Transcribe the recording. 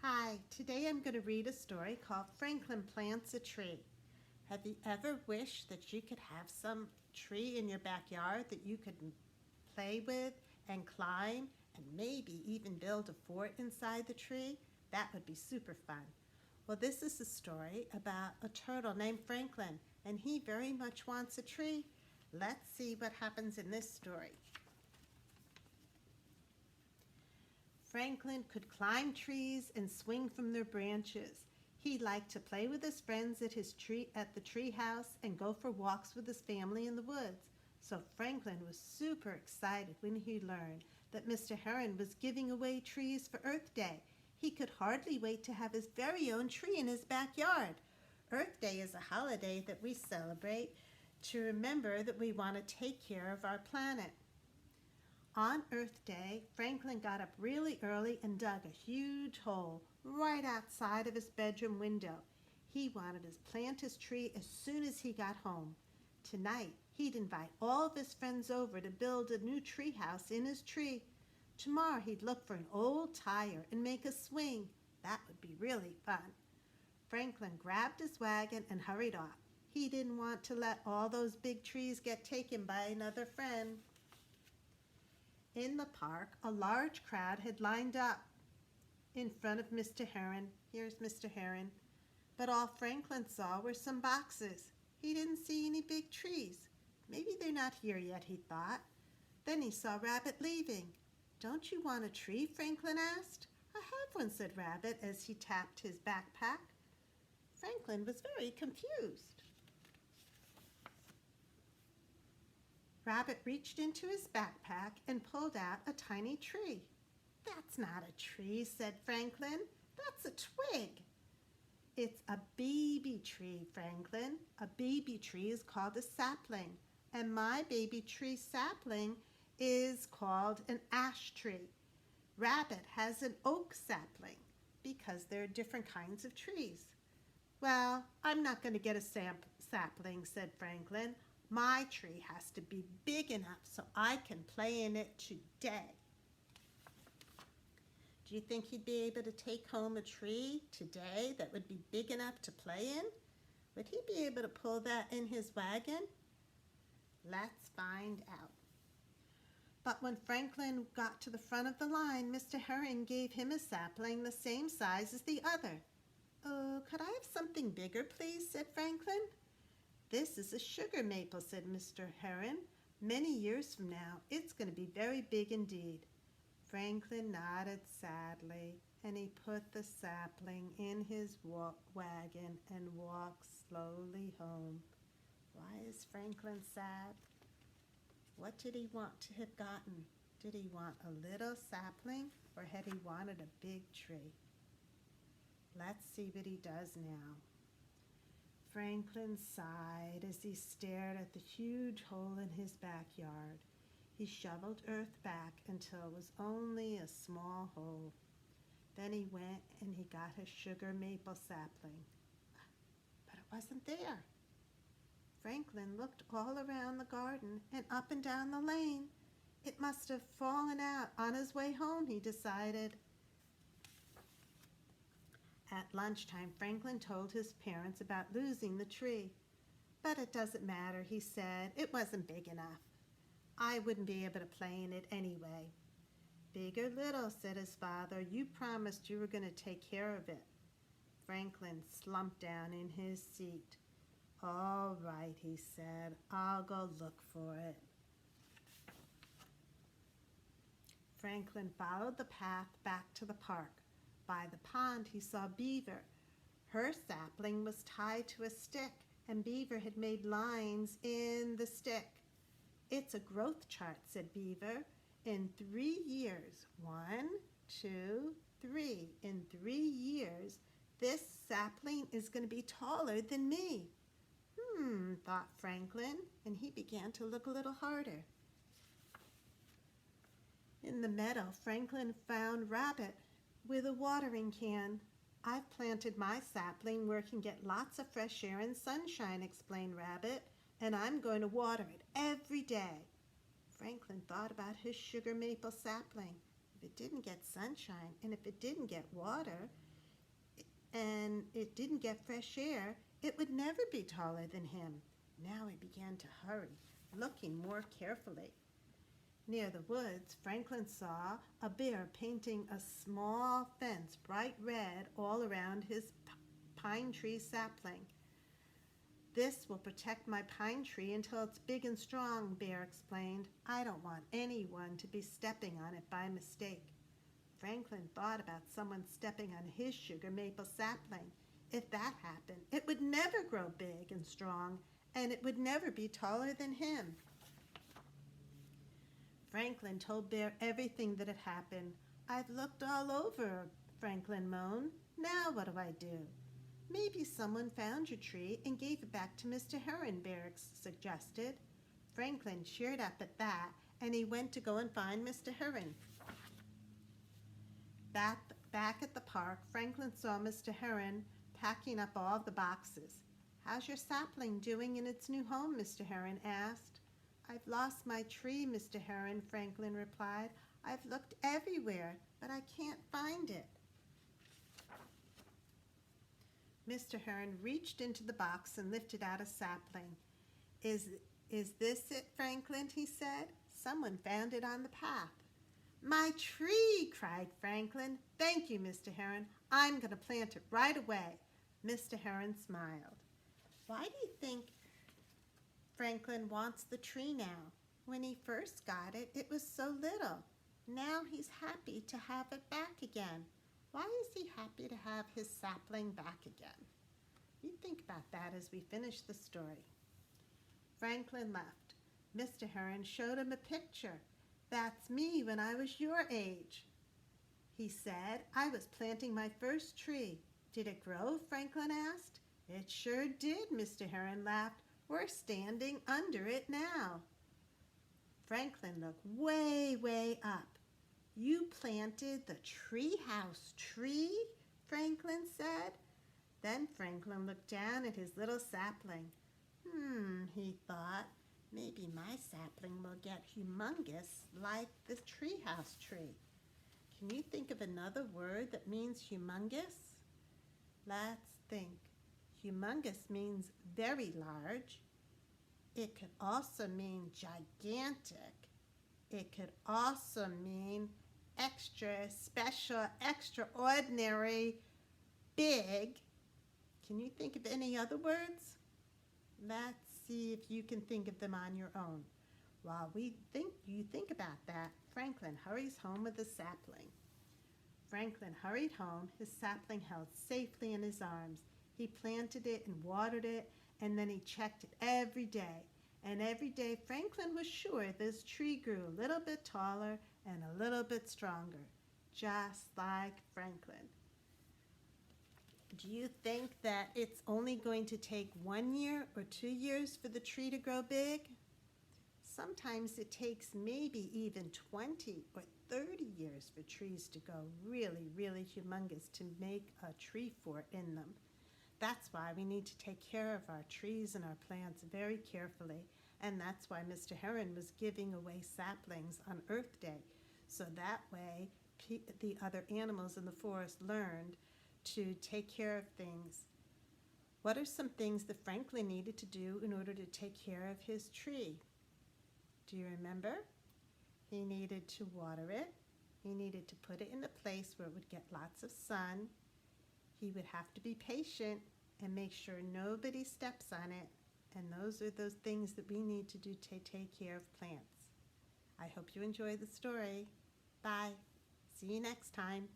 Hi, today I'm going to read a story called Franklin Plants a Tree. Have you ever wished that you could have some tree in your backyard that you could play with and climb and maybe even build a fort inside the tree? That would be super fun. Well, this is a story about a turtle named Franklin, and he very much wants a tree. Let's see what happens in this story. Franklin could climb trees and swing from their branches. He liked to play with his friends at the tree house and go for walks with his family in the woods. So Franklin was super excited when he learned that Mr. Heron was giving away trees for Earth Day. He could hardly wait to have his very own tree in his backyard. Earth Day is a holiday that we celebrate to remember that we want to take care of our planet. On Earth Day, Franklin got up really early and dug a huge hole right outside of his bedroom window. He wanted to plant his tree as soon as he got home. Tonight, he'd invite all of his friends over to build a new tree house in his tree. Tomorrow, he'd look for an old tire and make a swing. That would be really fun. Franklin grabbed his wagon and hurried off. He didn't want to let all those big trees get taken by another friend. In the park, a large crowd had lined up in front of Mr. Heron. Here's Mr. Heron. But all Franklin saw were some boxes. He didn't see any big trees. Maybe they're not here yet, he thought. Then he saw Rabbit leaving. Don't you want a tree? Franklin asked. I have one, said Rabbit as he tapped his backpack. Franklin was very confused. Rabbit reached into his backpack and pulled out a tiny tree. That's not a tree, said Franklin. That's a twig. It's a baby tree, Franklin. A baby tree is called a sapling, and my baby tree sapling is called an ash tree. Rabbit has an oak sapling because there are different kinds of trees. Well, I'm not going to get a sapling, said Franklin. My tree has to be big enough so I can play in it today. Do you think he'd be able to take home a tree today that would be big enough to play in? Would he be able to pull that in his wagon? Let's find out. But when Franklin got to the front of the line, Mr. Heron gave him a sapling the same size as the other. Oh, could I have something bigger, please? Said Franklin. This is a sugar maple, said Mr. Heron. Many years from now, it's going to be very big indeed. Franklin nodded sadly, and he put the sapling in his wagon and walked slowly home. Why is Franklin sad? What did he want to have gotten? Did he want a little sapling, or had he wanted a big tree? Let's see what he does now. Franklin sighed as he stared at the huge hole in his backyard. He shoveled earth back until it was only a small hole. Then he went and he got his sugar maple sapling. But it wasn't there. Franklin looked all around the garden and up and down the lane. It must have fallen out on his way home, he decided. At lunchtime, Franklin told his parents about losing the tree. But it doesn't matter, he said. It wasn't big enough. I wouldn't be able to play in it anyway. Big or little, said his father, you promised you were going to take care of it. Franklin slumped down in his seat. All right, he said, I'll go look for it. Franklin followed the path back to the park. By the pond, he saw Beaver. Her sapling was tied to a stick, and Beaver had made lines in the stick. It's a growth chart, said Beaver. In 3 years, 1, 2, 3, in 3 years, this sapling is going to be taller than me. Thought Franklin, and he began to look a little harder. In the meadow, Franklin found Rabbit with a watering can. I've planted my sapling where it can get lots of fresh air and sunshine, explained Rabbit, and I'm going to water it every day. Franklin thought about his sugar maple sapling. If it didn't get sunshine and if it didn't get water, and it didn't get fresh air, it would never be taller than him. Now he began to hurry, looking more carefully. Near the woods, Franklin saw a bear painting a small fence bright red all around his pine tree sapling. "This will protect my pine tree until it's big and strong," Bear explained. "I don't want anyone to be stepping on it by mistake." Franklin thought about someone stepping on his sugar maple sapling. If that happened, it would never grow big and strong, and it would never be taller than him. Franklin told Bear everything that had happened. "I've looked all over," Franklin moaned. "Now what do I do?" "Maybe someone found your tree and gave it back to Mr. Heron," Bear suggested. Franklin cheered up at that, and he went to go and find Mr. Heron. Back at the park, Franklin saw Mr. Heron packing up all the boxes. "How's your sapling doing in its new home?" Mr. Heron asked. "I've lost my tree, Mr. Heron," Franklin replied. "I've looked everywhere, but I can't find it." Mr. Heron reached into the box and lifted out a sapling. Is this it, Franklin?" he said. "Someone found it on the path." "My tree!" cried Franklin. "Thank you, Mr. Heron. I'm going to plant it right away." Mr. Heron smiled. "Why do you think Franklin wants the tree now? When he first got it, it was so little. Now he's happy to have it back again. Why is he happy to have his sapling back again?" You think about that as we finish the story. Franklin left. Mr. Heron showed him a picture. "That's me when I was your age." He said, "I was planting my first tree." "Did it grow?" Franklin asked. "It sure did," Mr. Heron laughed. "We're standing under it now." Franklin looked way, way up. "You planted the treehouse tree?" Franklin said. Then Franklin looked down at his little sapling. He thought, maybe my sapling will get humongous like the treehouse tree. Can you think of another word that means humongous? Let's think. Humongous means very large. It could also mean gigantic. It could also mean extra special, extraordinary, big. Can you think of any other words? Let's see if you can think of them on your own. While you think about that, Franklin hurries home with the sapling. Franklin hurried home, his sapling held safely in his arms. He planted it and watered it, and then he checked it every day. And every day Franklin was sure this tree grew a little bit taller and a little bit stronger, just like Franklin. Do you think that it's only going to take 1 year or 2 years for the tree to grow big? Sometimes it takes maybe even 20 or 30 years for trees to go really, really humongous to make a tree fort in them. That's why we need to take care of our trees and our plants very carefully, and that's why Mr. Heron was giving away saplings on Earth Day, so that way the other animals in the forest learned to take care of things. What are some things that Franklin needed to do in order to take care of his tree? Do you remember? He needed to water it. He needed to put it in a place where it would get lots of sun. He would have to be patient and make sure nobody steps on it. And those are those things that we need to do to take care of plants. I hope you enjoy the story. Bye. See you next time.